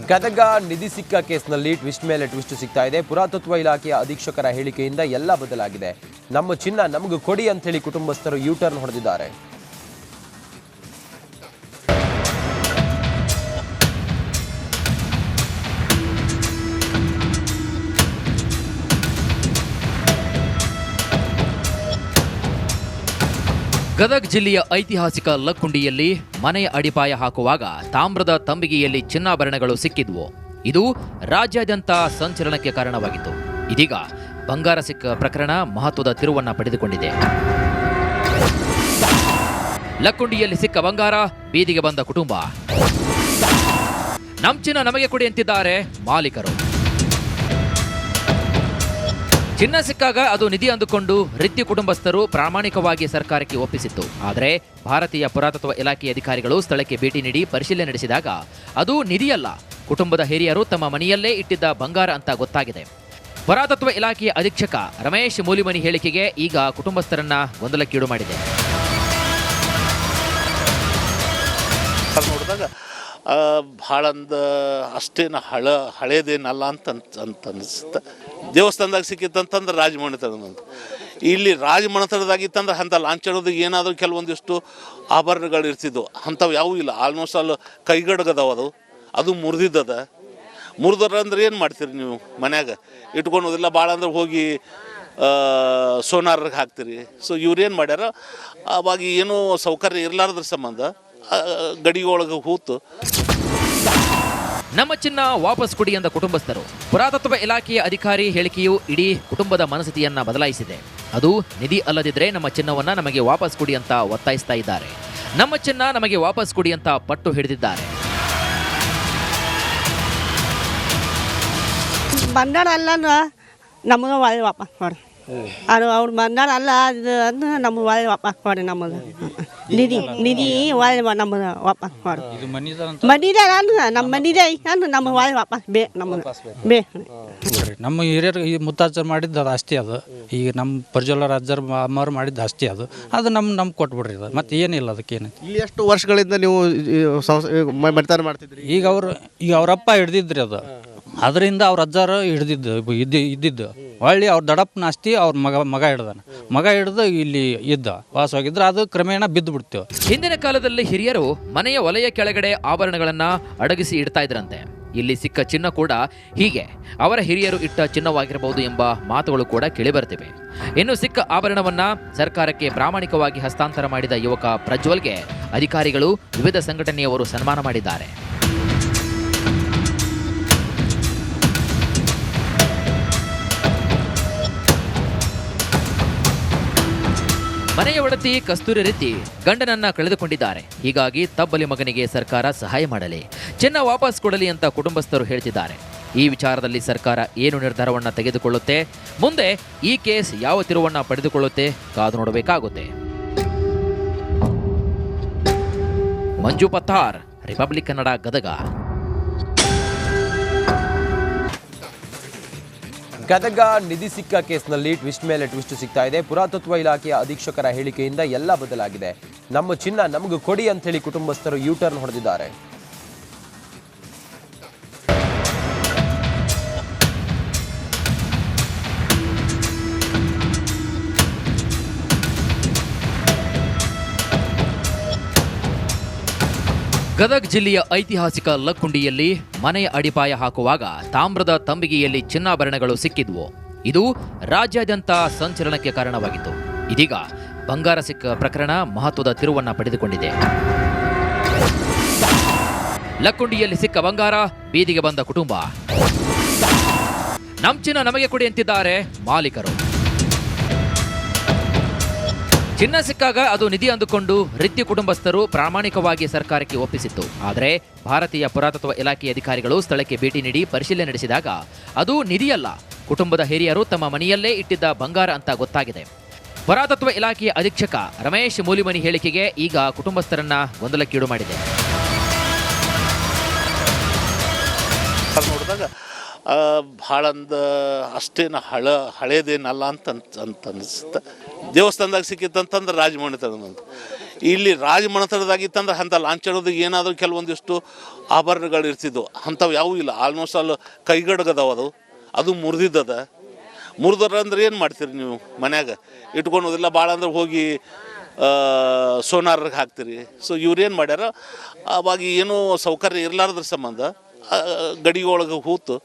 ಗದಗ ನಿಧಿ ಸಿಕ್ಕ ಕೇಸ್ನಲ್ಲಿ ಟ್ವಿಸ್ಟ್ ಮೇಲೆ ಟ್ವಿಸ್ಟ್ ಸಿಗ್ತಾ ಇದೆ. ಪುರಾತತ್ವ ಇಲಾಖೆಯ ಅಧೀಕ್ಷಕರ ಹೇಳಿಕೆಯಿಂದ ಎಲ್ಲ ಬದಲಾಗಿದೆ. ನಮ್ಮ ಚಿನ್ನ ನಮಗೂ ಕೊಡಿ ಅಂತ ಹೇಳಿ ಕುಟುಂಬಸ್ಥರು ಯೂ ಟರ್ನ್ ಹೊಡೆದಿದ್ದಾರೆ. ಗದಗ ಜಿಲ್ಲೆಯ ಐತಿಹಾಸಿಕ ಲಕ್ಕುಂಡಿಯಲ್ಲಿ ಮನೆಯ ಅಡಿಪಾಯ ಹಾಕುವಾಗ ತಾಮ್ರದ ತಂಬಿಗೆಯಲ್ಲಿ ಚಿನ್ನಾಭರಣಗಳು ಸಿಕ್ಕಿದ್ವು. ಇದು ರಾಜ್ಯಾದ್ಯಂತ ಸಂಚಲನಕ್ಕೆ ಕಾರಣವಾಗಿತ್ತು. ಇದೀಗ ಬಂಗಾರ ಸಿಕ್ಕ ಪ್ರಕರಣ ಮಹತ್ವದ ತಿರುವನ್ನ ಪಡೆದುಕೊಂಡಿದೆ. ಲಕ್ಕುಂಡಿಯಲ್ಲಿ ಸಿಕ್ಕ ಬಂಗಾರ, ಬೀದಿಗೆ ಬಂದ ಕುಟುಂಬ. ನಮ್ ಚಿನ್ನ ನಮಗೆ ಕೊಡಿ ಅಂತಿದ್ದಾರೆ ಮಾಲೀಕರು. ಚಿನ್ನ ಸಿಕ್ಕಾಗ ಅದು ನಿಧಿ ಅಂದುಕೊಂಡು ರಿದ್ದಿ ಕುಟುಂಬಸ್ಥರು ಪ್ರಾಮಾಣಿಕವಾಗಿ ಸರ್ಕಾರಕ್ಕೆ ಒಪ್ಪಿಸಿತ್ತು. ಆದರೆ ಭಾರತೀಯ ಪುರಾತತ್ವ ಇಲಾಖೆ ಅಧಿಕಾರಿಗಳು ಸ್ಥಳಕ್ಕೆ ಭೇಟಿ ನೀಡಿ ಪರಿಶೀಲನೆ ನಡೆಸಿದಾಗ ಅದು ನಿಧಿಯಲ್ಲ, ಕುಟುಂಬದ ಹಿರಿಯರು ತಮ್ಮ ಮನೆಯಲ್ಲೇ ಇಟ್ಟಿದ್ದ ಬಂಗಾರ ಅಂತ ಗೊತ್ತಾಗಿದೆ. ಪುರಾತತ್ವ ಇಲಾಖೆಯ ಅಧೀಕ್ಷಕ ರಮೇಶ್ ಮೂಲಿಮನಿ ಹೇಳಿಕೆಗೆ ಈಗ ಕುಟುಂಬಸ್ಥರನ್ನ ಗೊಂದಲಕ್ಕೀಡು ಮಾಡಿದೆ. ನೋಡಿದಾಗ ಭಾಳಂದ ಅಷ್ಟೇನು ಹಳೇದೇನಲ್ಲ ಅಂತ ಅನಿಸುತ್ತೆ. ದೇವಸ್ಥಾನದಾಗ ಸಿಕ್ಕಿತ್ತಂತಂದ್ರೆ ರಾಜಮನೆತನದಂತ. ಇಲ್ಲಿ ರಾಜಮನೆತನದಾಗಿತ್ತಂದ್ರೆ ಅಂಥ ಲಾಂಛನದ ಏನಾದರೂ ಕೆಲವೊಂದಿಷ್ಟು ಆಭರಣಗಳು ಇರ್ತಿದ್ವು, ಅಂಥವು ಯಾವೂ ಇಲ್ಲ. ಆಲ್ಮೋಸ್ಟ್ ಅಲ್ಲಿ ಕೈಗಡಗದವ ಅದು ಮುರಿದಿದ್ದದ. ಮುರಿದ್ರ ಅಂದ್ರೆ ಏನು ಮಾಡ್ತೀರಿ ನೀವು? ಮನ್ಯಾಗ ಇಟ್ಕೊಳೋದಿಲ್ಲ, ಭಾಳ ಅಂದ್ರೆ ಹೋಗಿ ಸೋನಾರ್ಗೆ ಹಾಕ್ತೀರಿ. ಸೊ ಇವ್ರೇನು ಮಾಡ್ಯಾರ, ಅವಾಗ ಏನೂ ಸೌಕರ್ಯ ಇರಲಾರ್ದ್ರ ಸಂಬಂಧ ಗಡಿಯೊಳಗೆ ಹೂತು ನಮ್ಮ ಚಿನ್ನ ವಾಪಸ್ ಕೊಡಿ ಎಂದ ಕುಟುಂಬಸ್ಥರು. ಪುರಾತತ್ವ ಇಲಾಖೆಯ ಅಧಿಕಾರಿ ಹೇಳಿಕೆಯು ಇಡೀ ಕುಟುಂಬದ ಮನಸ್ಥಿತಿಯನ್ನ ಬದಲಾಯಿಸಿದೆ. ಅದು ನಿಧಿ ಅಲ್ಲದಿದ್ರೆ ನಮ್ಮ ಚಿನ್ನವನ್ನ ನಮಗೆ ವಾಪಸ್ ಕೊಡಿ ಅಂತ ಒತ್ತಾಯಿಸ್ತಾ ಇದ್ದಾರೆ. ನಮ್ಮ ಚಿನ್ನ ನಮಗೆ ವಾಪಸ್ ಕೊಡಿ ಅಂತ ಪಟ್ಟು ಹಿಡಿದಿದ್ದಾರೆ. ಬಂಗಾರ ಅಲ್ಲ ನಮಗೆ ಒಳ್ಳೆ ವಾಪಸ್ ಕೊಡಿ. ಅದು ಅವ್ರು ಬಂಗಾರ ಅಲ್ಲ ಅದು ನಮ್ಗೆ ಒಳ್ಳೆ ವಾಪಸ್ ಕೊಡಿ. ನಮಗೆ ನಿಧಿ ಒಳ್ಳೆ ನಮಗೆ ವಾಪಸ್ ಕೊಡಿ. ಮನಿದಾರ ಅಂದ್ರೆ ನಮ್ಮ ಮನಿದೆ ಅಂದ್ರೆ ನಮಗೆ ಒಳ್ಳೆ ವಾಪಸ್ ನಮಗೆ ನಮ್ಮ ಹಿರಿಯರು ಈ ಮುತ್ತಾಚರ್ ಮಾಡಿದ್ದು ಅದು ಆಸ್ತಿ. ಅದು ಈಗ ನಮ್ಮ ಪ್ರಜ್ವಲ ರಾಜರು ಅಮ್ಮವ್ರು ಮಾಡಿದ್ದು ಆಸ್ತಿ. ಅದು ನಮ್ಮ ಕೊಟ್ಬಿಡ್ರಿ. ಅದು ಮತ್ತೆ ಏನಿಲ್ಲ ಅದಕ್ಕೇನು. ಇಲ್ಲಿ ಎಷ್ಟು ವರ್ಷಗಳಿಂದ ನೀವು ಮನೆತನ ಮಾಡ್ತಿದ್ರಿ? ಈಗ ಅವರಪ್ಪ ಹಿಡ್ದಿದ್ರಿ ಅದು. ಅದರಿಂದ ಅವ್ರ ಅಜ್ಜಾರು ಇದ್ದಿದ್ದು ಹೊಳ್ಳಿ ಅವ್ರ ದಡಪ್ಪನ ಆಸ್ತಿ ಅವ್ರ ಮಗ ಹಿಡ್ದು ಇಲ್ಲಿ ಇದ್ದ ವಾಸವಾಗಿದ್ರೆ ಅದು ಕ್ರಮೇಣ ಬಿದ್ದು ಬಿಡ್ತೇವೆ. ಹಿಂದಿನ ಕಾಲದಲ್ಲಿ ಹಿರಿಯರು ಮನೆಯ ಒಲೆಯ ಕೆಳಗಡೆ ಆಭರಣಗಳನ್ನ ಅಡಗಿಸಿ ಇಡ್ತಾ ಇದ್ರಂತೆ. ಇಲ್ಲಿ ಸಿಕ್ಕ ಚಿನ್ನ ಕೂಡ ಹೀಗೆ ಅವರ ಹಿರಿಯರು ಇಟ್ಟ ಚಿನ್ನವಾಗಿರಬಹುದು ಎಂಬ ಮಾತುಗಳು ಕೂಡ ಕೇಳಿಬರ್ತಿವೆ. ಇನ್ನು ಸಿಕ್ಕ ಆಭರಣವನ್ನ ಸರ್ಕಾರಕ್ಕೆ ಪ್ರಾಮಾಣಿಕವಾಗಿ ಹಸ್ತಾಂತರ ಮಾಡಿದ ಯುವಕ ಪ್ರಜ್ವಲ್ಗೆ ಅಧಿಕಾರಿಗಳು ವಿವಿಧ ಸಂಘಟನೆಯವರು ಸನ್ಮಾನ ಮಾಡಿದ್ದಾರೆ. ಮನೆಯ ಒಡತಿ ಕಸ್ತೂರಿ ರೀತಿ ಗಂಡನನ್ನ ಕಳೆದುಕೊಂಡಿದ್ದಾರೆ. ಹೀಗಾಗಿ ತಬ್ಬಲಿ ಮಗನಿಗೆ ಸರ್ಕಾರ ಸಹಾಯ ಮಾಡಲಿ, ಚಿನ್ನ ವಾಪಸ್ ಕೊಡಲಿ ಅಂತ ಕುಟುಂಬಸ್ಥರು ಹೇಳ್ತಿದ್ದಾರೆ. ಈ ವಿಚಾರದಲ್ಲಿ ಸರ್ಕಾರ ಏನು ನಿರ್ಧಾರವನ್ನ ತೆಗೆದುಕೊಳ್ಳುತ್ತೆ, ಮುಂದೆ ಈ ಕೇಸ್ ಯಾವ ತಿರುವನ್ನ ಪಡೆದುಕೊಳ್ಳುತ್ತೆ, ಕಾದು ನೋಡಬೇಕಾಗುತ್ತೆ. ಮಂಜು ಪತ್ತಾರ್, ರಿಪಬ್ಲಿಕ್ ಕನ್ನಡ, ಗದಗ. ಗದಗ ನಿಧಿ ಸಿಕ್ಕ ಕೇಸ್ನಲ್ಲಿ ಟ್ವಿಸ್ಟ್ ಮೇಲೆ ಟ್ವಿಸ್ಟ್ ಸಿಗ್ತಾ ಇದೆ. ಪುರಾತತ್ವ ಇಲಾಖೆಯ ಅಧೀಕ್ಷಕರ ಹೇಳಿಕೆಯಿಂದ ಎಲ್ಲ ಬದಲಾಗಿದೆ. ನಮ್ಮ ಚಿನ್ನ ನಮಗೂ ಕೊಡಿ ಅಂತ ಹೇಳಿ ಕುಟುಂಬಸ್ಥರು ಯೂ ಟರ್ನ್ ಹೊಡೆದಿದ್ದಾರೆ. ಗದಗ ಜಿಲ್ಲೆಯ ಐತಿಹಾಸಿಕ ಲಕ್ಕುಂಡಿಯಲ್ಲಿ ಮನೆಯ ಅಡಿಪಾಯ ಹಾಕುವಾಗ ತಾಮ್ರದ ತಂಬಿಗೆಯಲ್ಲಿ ಚಿನ್ನಾಭರಣಗಳು ಸಿಕ್ಕಿದ್ವು. ಇದು ರಾಜ್ಯಾದ್ಯಂತ ಸಂಚಲನಕ್ಕೆ ಕಾರಣವಾಗಿತ್ತು. ಇದೀಗ ಬಂಗಾರ ಸಿಕ್ಕ ಪ್ರಕರಣ ಮಹತ್ವದ ತಿರುವನ್ನ ಪಡೆದುಕೊಂಡಿದೆ. ಲಕ್ಕುಂಡಿಯಲ್ಲಿ ಸಿಕ್ಕ ಬಂಗಾರ, ಬೀದಿಗೆ ಬಂದ ಕುಟುಂಬ. ನಮ್ ಚಿನ್ನ ನಮಗೆ ಕೊಡಿ ಅಂತಿದ್ದಾರೆ ಮಾಲೀಕರು. ಚಿನ್ನ ಸಿಕ್ಕಾಗ ಅದು ನಿಧಿ ಅಂದುಕೊಂಡು ರಿದ್ದಿ ಕುಟುಂಬಸ್ಥರು ಪ್ರಾಮಾಣಿಕವಾಗಿ ಸರ್ಕಾರಕ್ಕೆ ಒಪ್ಪಿಸಿತ್ತು. ಆದರೆ ಭಾರತೀಯ ಪುರಾತತ್ವ ಇಲಾಖೆ ಅಧಿಕಾರಿಗಳು ಸ್ಥಳಕ್ಕೆ ಭೇಟಿ ನೀಡಿ ಪರಿಶೀಲನೆ ನಡೆಸಿದಾಗ ಅದು ನಿಧಿಯಲ್ಲ, ಕುಟುಂಬದ ಹಿರಿಯರು ತಮ್ಮ ಮನೆಯಲ್ಲೇ ಇಟ್ಟಿದ್ದ ಬಂಗಾರ ಅಂತ ಗೊತ್ತಾಗಿದೆ. ಪುರಾತತ್ವ ಇಲಾಖೆಯ ಅಧೀಕ್ಷಕ ರಮೇಶ್ ಮೂಲಿಮನಿ ಹೇಳಿಕೆಗೆ ಈಗ ಕುಟುಂಬಸ್ಥರನ್ನ ಗೊಂದಲಕ್ಕೀಡು ಮಾಡಿದೆ. ನೋಡಿದಾಗ ಭಾಳಂದ ಅಷ್ಟೇನು ಹಳೇದೇನಲ್ಲ ಅಂತ ಅನಿಸುತ್ತೆ. ದೇವಸ್ಥಾನದಾಗ ಸಿಕ್ಕಿತ್ತಂತಂದ್ರೆ ರಾಜಮನೆತನದಂತ. ಇಲ್ಲಿ ರಾಜಮನೆತನದಾಗಿತ್ತಂದ್ರೆ ಅಂಥ ಲಾಂಛನದ ಏನಾದರೂ ಕೆಲವೊಂದಿಷ್ಟು ಆಭರಣಗಳು ಇರ್ತಿದ್ವು, ಅಂಥವು ಯಾವೂ ಇಲ್ಲ. ಆಲ್ಮೋಸ್ಟ್ ಅಲ್ಲಿ ಕೈಗಡಗದವ ಅದು ಮುರಿದಿದ್ದದ. ಮುರಿದ್ರ ಅಂದ್ರೆ ಏನು ಮಾಡ್ತೀರಿ ನೀವು? ಮನ್ಯಾಗ ಇಟ್ಕೊಳೋದಿಲ್ಲ, ಭಾಳ ಅಂದ್ರೆ ಹೋಗಿ ಸೋನಾರ್ಗೆ ಹಾಕ್ತೀರಿ. ಸೊ ಇವ್ರೇನು ಮಾಡ್ಯಾರ, ಅವಾಗ ಏನೂ ಸೌಕರ್ಯ ಇರಲಾರ್ದ್ರ ಸಂಬಂಧ ಗಡಿಯೊಳಗೆ ಹೂತು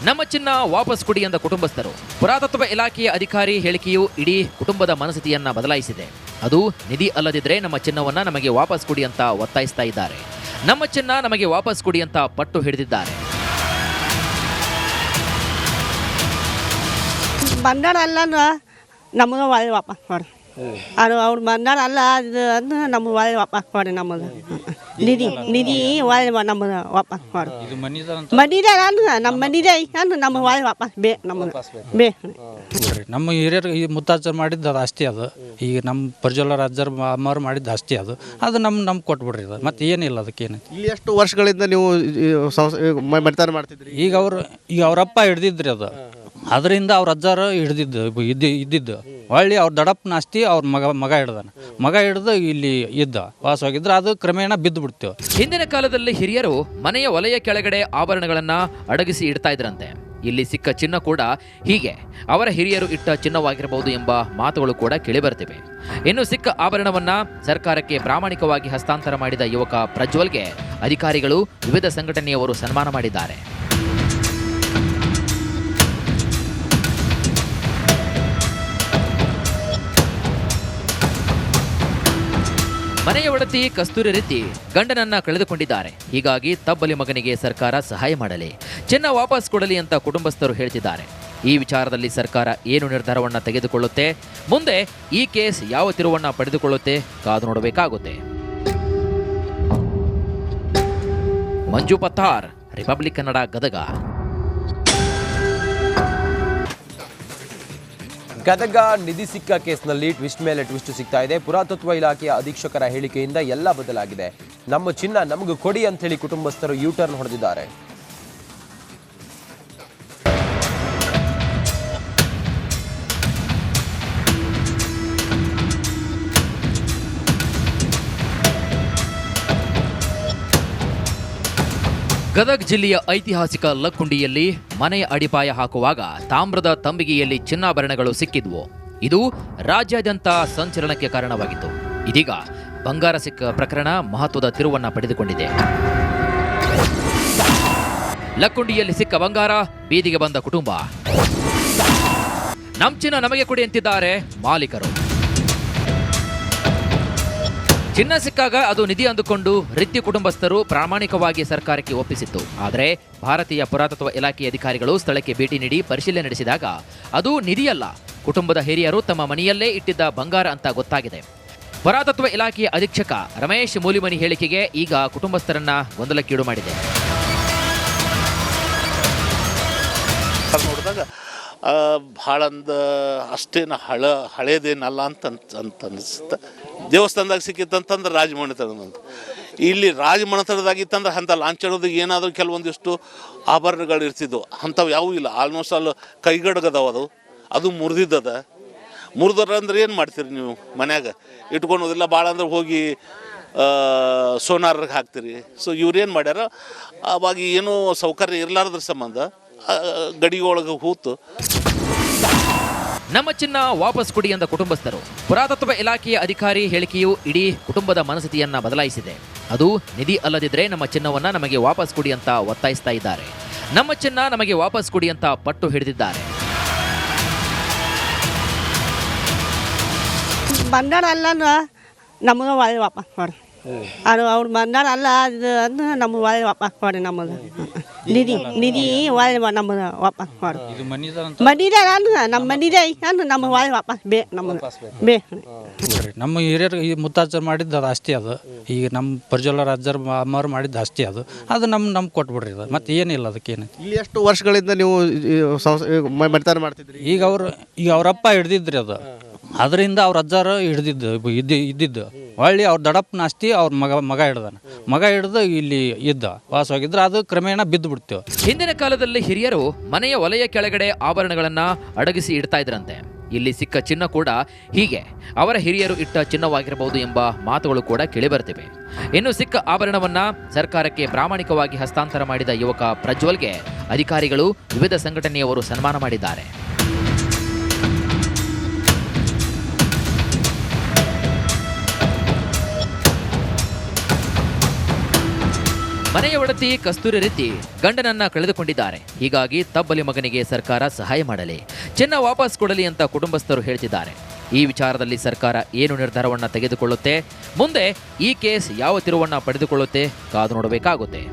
ನಮ್ಮ ಚಿನ್ನ ವಾಪಸ್ ಕೊಡಿ ಎಂದ ಕುಟುಂಬಸ್ಥರು. ಪುರಾತತ್ವ ಇಲಾಖೆಯ ಅಧಿಕಾರಿ ಹೇಳಿಕೆಯು ಇಡೀ ಕುಟುಂಬದ ಮನಸ್ಥಿತಿಯನ್ನ ಬದಲಾಯಿಸಿದೆ. ಅದು ನಿಧಿ ಅಲ್ಲದಿದ್ರೆ ನಮ್ಮ ಚಿನ್ನವನ್ನ ನಮಗೆ ವಾಪಸ್ ಕೊಡಿ ಅಂತ ಒತ್ತಾಯಿಸ್ತಾ ಇದ್ದಾರೆ. ನಮ್ಮ ಚಿನ್ನ ನಮಗೆ ವಾಪಸ್ ಕೊಡಿ ಅಂತ ಪಟ್ಟು ಹಿಡಿದಿದ್ದಾರೆ. ಬಂಗಾರ ಅಲ್ಲ ನಮಗೆ ಒಳ್ಳೆ ವಾಪಸ್ ಕೊಡಿ. ಅದು ಅವ್ರು ಬಂಗಾರ ಅಲ್ಲ ಅದು ಅಂದ್ರೆ ನಮ್ಗೆ ಒಳ್ಳೆ ವಾಪಸ್ ಕೊಡಿ. ನಮಗೆ ನಿಧಿ ಒಳ್ಳೆ ನಮಗೆ ವಾಪಸ್ ಕೊಡಿ. ಮನಿದಾರ ಅಂದ್ರೆ ನಮ್ಮ ಮನಿದೆ ಅಂದ್ರೆ ನಮಗೆ ಒಳ್ಳೆ ವಾಪಸ್ ನಮಗೆ ನಮ್ಮ ಹಿರಿಯರು ಈ ಮುತ್ತಾಚರ್ ಮಾಡಿದ್ದು ಅದು ಅಷ್ಟೇ. ಅದು ಈಗ ನಮ್ಮ ಪ್ರಜ್ವಲ ರಾಜರು ಅಮ್ಮವ್ರು ಮಾಡಿದ್ದು ಅಷ್ಟೇ. ಅದು ನಮ್ಮ ಕೊಟ್ಬಿಡ್ರಿ. ಅದು ಮತ್ತೆ ಏನಿಲ್ಲ ಅದಕ್ಕೇನು. ಇಲ್ಲಿ ಎಷ್ಟು ವರ್ಷಗಳಿಂದ ನೀವು ಮನೆತನ ಮಾಡ್ತಿದ್ರಿ? ಈಗ ಅವರಪ್ಪ ಹಿಡ್ದಿದ್ರಿ ಅದು. ಅದರಿಂದ ಅವ್ರ ಅಜ್ಜಾರು ಇದ್ದಿದ್ದು ಹೊಳ್ಳಿ ಅವ್ರ ದಡಪ್ಪನ ಆಸ್ತಿ ಅವ್ರ ಮಗ ಹಿಡ್ದು ಇಲ್ಲಿ ಇದ್ದ ವಾಸವಾಗಿದ್ರೆ ಅದು ಕ್ರಮೇಣ ಬಿದ್ದು ಬಿಡ್ತೇವೆ. ಹಿಂದಿನ ಕಾಲದಲ್ಲಿ ಹಿರಿಯರು ಮನೆಯ ಒಲೆಯ ಕೆಳಗಡೆ ಆಭರಣಗಳನ್ನ ಅಡಗಿಸಿ ಇಡ್ತಾ ಇದ್ರಂತೆ. ಇಲ್ಲಿ ಸಿಕ್ಕ ಚಿನ್ನ ಕೂಡ ಹೀಗೆ ಅವರ ಹಿರಿಯರು ಇಟ್ಟ ಚಿನ್ನವಾಗಿರಬಹುದು ಎಂಬ ಮಾತುಗಳು ಕೂಡ ಕೇಳಿಬರ್ತಿವೆ. ಇನ್ನು ಸಿಕ್ಕ ಆಭರಣವನ್ನ ಸರ್ಕಾರಕ್ಕೆ ಪ್ರಾಮಾಣಿಕವಾಗಿ ಹಸ್ತಾಂತರ ಮಾಡಿದ ಯುವಕ ಪ್ರಜ್ವಲ್ಗೆ ಅಧಿಕಾರಿಗಳು ವಿವಿಧ ಸಂಘಟನೆಯವರು ಸನ್ಮಾನ ಮಾಡಿದ್ದಾರೆ. ಮನೆಯ ಒಡತಿ ಕಸ್ತೂರಿ ರೀತಿ ಗಂಡನನ್ನ ಕಳೆದುಕೊಂಡಿದ್ದಾರೆ. ಹೀಗಾಗಿ ತಬ್ಬಲಿ ಮಗನಿಗೆ ಸರ್ಕಾರ ಸಹಾಯ ಮಾಡಲಿ, ಚಿನ್ನ ವಾಪಸ್ ಕೊಡಲಿ ಅಂತ ಕುಟುಂಬಸ್ಥರು ಹೇಳ್ತಿದ್ದಾರೆ. ಈ ವಿಚಾರದಲ್ಲಿ ಸರ್ಕಾರ ಏನು ನಿರ್ಧಾರವನ್ನ ತೆಗೆದುಕೊಳ್ಳುತ್ತೆ, ಮುಂದೆ ಈ ಕೇಸ್ ಯಾವ ತಿರುವನ್ನ ಪಡೆದುಕೊಳ್ಳುತ್ತೆ, ಕಾದು ನೋಡಬೇಕಾಗುತ್ತೆ. ಮಂಜು ಪತ್ತಾರ್, ರಿಪಬ್ಲಿಕ್ ಕನ್ನಡ, ಗದಗ. ಗದಗ ನಿಧಿ ಸಿಕ್ಕ ಕೇಸ್ನಲ್ಲಿ ಟ್ವಿಸ್ಟ್ ಮೇಲೆ ಟ್ವಿಸ್ಟ್ ಸಿಗ್ತಾ ಇದೆ. ಪುರಾತತ್ವ ಇಲಾಖೆಯ ಅಧೀಕ್ಷಕರ ಹೇಳಿಕೆಯಿಂದ ಎಲ್ಲ ಬದಲಾಗಿದೆ. ನಮ್ಮ ಚಿನ್ನ ನಮಗೂ ಕೊಡಿ ಅಂತ ಹೇಳಿ ಕುಟುಂಬಸ್ಥರು ಯೂಟರ್ನ್ ಹೊಡೆದಿದ್ದಾರೆ. ಗದಗ ಜಿಲ್ಲೆಯ ಐತಿಹಾಸಿಕ ಲಕ್ಕುಂಡಿಯಲ್ಲಿ ಮನೆಯ ಅಡಿಪಾಯ ಹಾಕುವಾಗ ತಾಮ್ರದ ತಂಬಿಗೆಯಲ್ಲಿ ಚಿನ್ನಾಭರಣಗಳು ಸಿಕ್ಕಿದ್ವು. ಇದು ರಾಜ್ಯಾದ್ಯಂತ ಸಂಚಲನಕ್ಕೆ ಕಾರಣವಾಗಿತ್ತು. ಇದೀಗ ಬಂಗಾರ ಸಿಕ್ಕ ಪ್ರಕರಣ ಮಹತ್ವದ ತಿರುವನ್ನ ಪಡೆದುಕೊಂಡಿದೆ. ಲಕ್ಕುಂಡಿಯಲ್ಲಿ ಸಿಕ್ಕ ಬಂಗಾರ, ಬೀದಿಗೆ ಬಂದ ಕುಟುಂಬ. ನಮ್ ಚಿನ್ನ ನಮಗೆ ಕೊಡಿ ಅಂತಿದ್ದಾರೆ ಮಾಲೀಕರು. ಚಿನ್ನ ಸಿಕ್ಕಾಗ ಅದು ನಿಧಿ ಅಂದುಕೊಂಡು ರಿತ್ತಿ ಕುಟುಂಬಸ್ಥರು ಪ್ರಾಮಾಣಿಕವಾಗಿ ಸರ್ಕಾರಕ್ಕೆ ಒಪ್ಪಿಸಿತ್ತು. ಆದರೆ ಭಾರತೀಯ ಪುರಾತತ್ವ ಇಲಾಖೆ ಅಧಿಕಾರಿಗಳು ಸ್ಥಳಕ್ಕೆ ಭೇಟಿ ನೀಡಿ ಪರಿಶೀಲನೆ ನಡೆಸಿದಾಗ ಅದು ನಿಧಿಯಲ್ಲ, ಕುಟುಂಬದ ಹಿರಿಯರು ತಮ್ಮ ಮನೆಯಲ್ಲೇ ಇಟ್ಟಿದ್ದ ಬಂಗಾರ ಅಂತ ಗೊತ್ತಾಗಿದೆ. ಪುರಾತತ್ವ ಇಲಾಖೆಯ ಅಧೀಕ್ಷಕ ರಮೇಶ್ ಮೂಲಿಮನಿ ಹೇಳಿಕೆಗೆ ಈಗ ಕುಟುಂಬಸ್ಥರನ್ನ ಗೊಂದಲಕ್ಕೀಡು ಮಾಡಿದೆ. ನೋಡಿದಾಗ ಭಾಳಂದು ಅಷ್ಟೇನು ಹಳೇದೇನಲ್ಲ ಅಂತ ಅನಿಸುತ್ತೆ. ದೇವಸ್ಥಾನದಾಗ ಸಿಕ್ಕಿತ್ತಂತಂದ್ರೆ ರಾಜಮನೆತನದಂತ. ಇಲ್ಲಿ ರಾಜಮನೆತನದಾಗಿತ್ತಂದ್ರೆ ಅಂಥ ಲಾಂಛನದ ಏನಾದರೂ ಕೆಲವೊಂದಿಷ್ಟು ಆಭರಣಗಳು ಇರ್ತಿದ್ವು, ಅಂಥವು ಯಾವೂ ಇಲ್ಲ. ಆಲ್ಮೋಸ್ಟ್ ಅಲ್ಲಿ ಕೈಗಡಗದವ ಅದು ಮುರಿದಿದ್ದದ. ಮುರಿದ್ರ ಅಂದ್ರೆ ಏನು ಮಾಡ್ತೀರಿ ನೀವು? ಮನ್ಯಾಗ ಇಟ್ಕೊಳೋದಿಲ್ಲ, ಭಾಳ ಅಂದ್ರೆ ಹೋಗಿ ಸೋನಾರ್ಗೆ ಹಾಕ್ತೀರಿ. ಸೊ ಇವ್ರೇನು ಮಾಡ್ಯಾರ, ಅವಾಗ ಏನೂ ಸೌಕರ್ಯ ಇರಲಾರ್ದ್ರ ಸಂಬಂಧ ಗಡಿಯೊಳಗೆ ಹೂತು ನಮ್ಮ ಚಿನ್ನ ವಾಪಸ್ ಕೊಡಿ ಎಂದ ಕುಟುಂಬಸ್ಥರು. ಪುರಾತತ್ವ ಇಲಾಖೆಯ ಅಧಿಕಾರಿ ಹೇಳಿಕೆಯು ಇಡೀ ಕುಟುಂಬದ ಮನಸ್ಥಿತಿಯನ್ನ ಬದಲಾಯಿಸಿದೆ. ಅದು ನಿಧಿ ಅಲ್ಲದಿದ್ರೆ ನಮ್ಮ ಚಿನ್ನವನ್ನ ನಮಗೆ ವಾಪಸ್ ಕೊಡಿ ಅಂತ ಒತ್ತಾಯಿಸ್ತಾ ಇದ್ದಾರೆ. ನಮ್ಮ ಚಿನ್ನ ನಮಗೆ ವಾಪಸ್ ಕೊಡಿ ಅಂತ ಪಟ್ಟು ಹಿಡಿದಿದ್ದಾರೆ. ಬಂಗಾರ ಅಲ್ಲ ನಮಗೆ ಒಳ್ಳೆ ವಾಪಸ್ ಕೊಡಿ. ಅದು ಅವ್ರು ಬಂಗಾರ ಅಲ್ಲ ಅದು ಅಂದ್ರೆ ನಮ್ಗೆ ಒಳ್ಳೆ ವಾಪಸ್ ಕೊಡಿ. ನಮಗೆ ನಿಧಿ ಒಳ್ಳೆ ನಮಗೆ ವಾಪಸ್ ಕೊಡಿ. ಮನಿದಾರ ಅಂದ್ರೆ ನಮ್ಮ ಮನಿದೆ ಅಂದ್ರೆ ನಮಗೆ ಒಳ್ಳೆ ವಾಪಸ್ ನಮಗೆ ನಮ್ಮ ಹಿರಿಯರು ಈ ಮುತ್ತಾಚರ್ ಮಾಡಿದ್ದು ಅದು ಅಷ್ಟೇ. ಅದು ಈಗ ನಮ್ಮ ಪ್ರಜ್ವಲ ರಾಜರು ಅಮ್ಮವ್ರು ಮಾಡಿದ್ದು ಅಷ್ಟೇ. ಅದು ನಮ್ಮ ಕೊಟ್ಬಿಡ್ರಿ. ಅದು ಮತ್ತೆ ಏನಿಲ್ಲ ಅದಕ್ಕೇನು. ಇಲ್ಲಿ ಎಷ್ಟು ವರ್ಷಗಳಿಂದ ನೀವು ಮನೆತನ ಮಾಡ್ತಿದ್ರಿ? ಈಗ ಅವರಪ್ಪ ಹಿಡ್ದಿದ್ರಿ. ಅದು ಅದರಿಂದ ಅವ್ರ ಅಜ್ಜಾರು ಇದ್ದಿದ್ದು ಹೊಳ್ಳಿ ಅವ್ರ ದಡಪ್ಪನ ಆಸ್ತಿ ಅವ್ರ ಮಗ ಹಿಡ್ದು ಇಲ್ಲಿ ಇದ್ದ ವಾಸವಾಗಿದ್ರೆ ಅದು ಕ್ರಮೇಣ ಬಿದ್ದು ಬಿಡ್ತೇವೆ. ಹಿಂದಿನ ಕಾಲದಲ್ಲಿ ಹಿರಿಯರು ಮನೆಯ ಒಲೆಯ ಕೆಳಗಡೆ ಆಭರಣಗಳನ್ನ ಅಡಗಿಸಿ ಇಡ್ತಾ ಇದ್ರಂತೆ. ಇಲ್ಲಿ ಸಿಕ್ಕ ಚಿನ್ನ ಕೂಡ ಹೀಗೆ ಅವರ ಹಿರಿಯರು ಇಟ್ಟ ಚಿನ್ನವಾಗಿರಬಹುದು ಎಂಬ ಮಾತುಗಳು ಕೂಡ ಕೇಳಿಬರ್ತಿವೆ. ಇನ್ನು ಸಿಕ್ಕ ಆಭರಣವನ್ನ ಸರ್ಕಾರಕ್ಕೆ ಪ್ರಾಮಾಣಿಕವಾಗಿ ಹಸ್ತಾಂತರ ಮಾಡಿದ ಯುವಕ ಪ್ರಜ್ವಲ್ಗೆ ಅಧಿಕಾರಿಗಳು, ವಿವಿಧ ಸಂಘಟನೆಯವರು ಸನ್ಮಾನ ಮಾಡಿದ್ದಾರೆ. ಮನೆಯ ಒಡತಿ ಕಸ್ತೂರಿ ರೀತಿ ಗಂಡನನ್ನ ಕಳೆದುಕೊಂಡಿದ್ದಾರೆ. ಹೀಗಾಗಿ ತಬ್ಬಲಿ ಮಗನಿಗೆ ಸರ್ಕಾರ ಸಹಾಯ ಮಾಡಲಿ, ಚಿನ್ನ ವಾಪಸ್ ಕೊಡಲಿ ಅಂತ ಕುಟುಂಬಸ್ಥರು ಹೇಳ್ತಿದ್ದಾರೆ. ಈ ವಿಚಾರದಲ್ಲಿ ಸರ್ಕಾರ ಏನು ನಿರ್ಧಾರವನ್ನ ತೆಗೆದುಕೊಳ್ಳುತ್ತೆ, ಮುಂದೆ ಈ ಕೇಸ್ ಯಾವ ತಿರುವನ್ನ ಪಡೆದುಕೊಳ್ಳುತ್ತೆ, ಕಾದು ನೋಡಬೇಕಾಗುತ್ತೆ.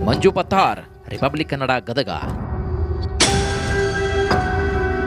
ಮಂಜು ಪತ್ತಾರ್, ರಿಪಬ್ಲಿಕ್ ಕನ್ನಡ, ಗದಗ.